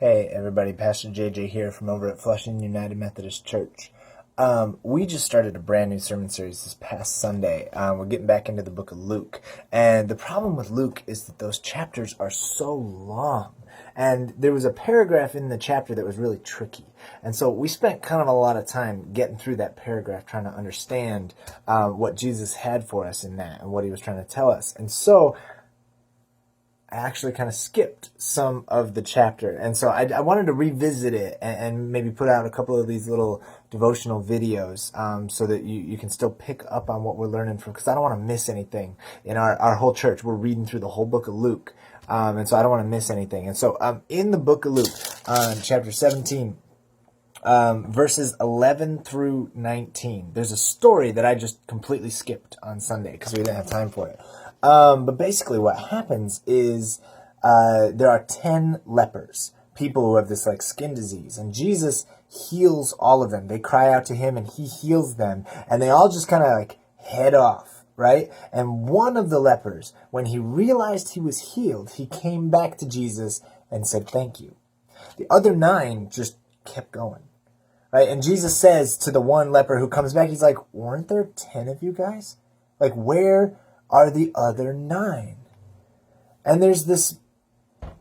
Hey everybody, Pastor JJ here from over at Flushing United Methodist Church. We just started a brand new sermon series this past Sunday. We're getting back into the book of Luke. And the problem with Luke is that those chapters are so long. And there was a paragraph in the chapter that was really tricky. And so we spent kind of a lot of time getting through that paragraph, trying to understand what Jesus had for us in that and what he was trying to tell us. And so I actually kind of skipped some of the chapter. And so I wanted to revisit it and maybe put out a couple of these little devotional videos so that you can still pick up on what we're learning from, because I don't want to miss anything in our whole church. We're reading through the whole book of Luke. And so I don't want to miss anything. And so in the book of Luke, chapter 17, verses 11 through 19, there's a story that I just completely skipped on Sunday because we didn't have time for it. But basically what happens is there are 10 lepers, people who have this like skin disease, and Jesus heals all of them. They cry out to him and he heals them, and they all just kind of like head off, right? And one of the lepers, when he realized he was healed, he came back to Jesus and said, "Thank you." The other 9 just kept going, right? And Jesus says to the one leper who comes back, he's like, "Weren't there 10 of you guys? Like, where are the other 9? And there's this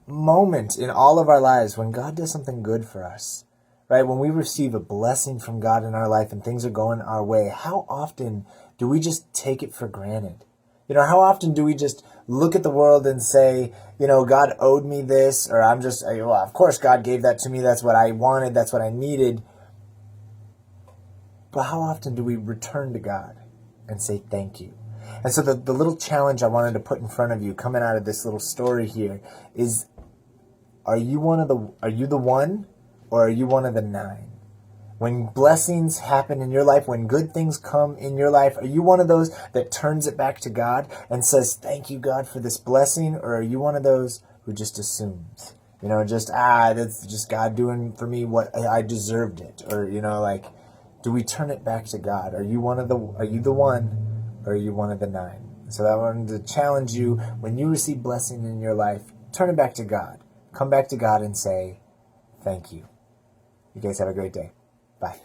moment in all of our lives when God does something good for us, right? When we receive a blessing from God in our life and things are going our way, how often do we just take it for granted? You know, how often do we just look at the world and say, you know, God owed me this, or well, of course God gave that to me. That's what I wanted. That's what I needed. But how often do we return to God and say thank you? And so the little challenge I wanted to put in front of you coming out of this little story here is, are you the one, or are you one of the 9? When blessings happen in your life, when good things come in your life, are you one of those that turns it back to God and says, "Thank you, God, for this blessing"? Or are you one of those who just assumes, you know, that's just God doing for me what I deserved it? Or, you know, like, do we turn it back to God? Are you the one, or are you one of the 9? So I wanted to challenge you, when you receive blessing in your life, turn it back to God. Come back to God and say, "Thank you." You guys have a great day. Bye.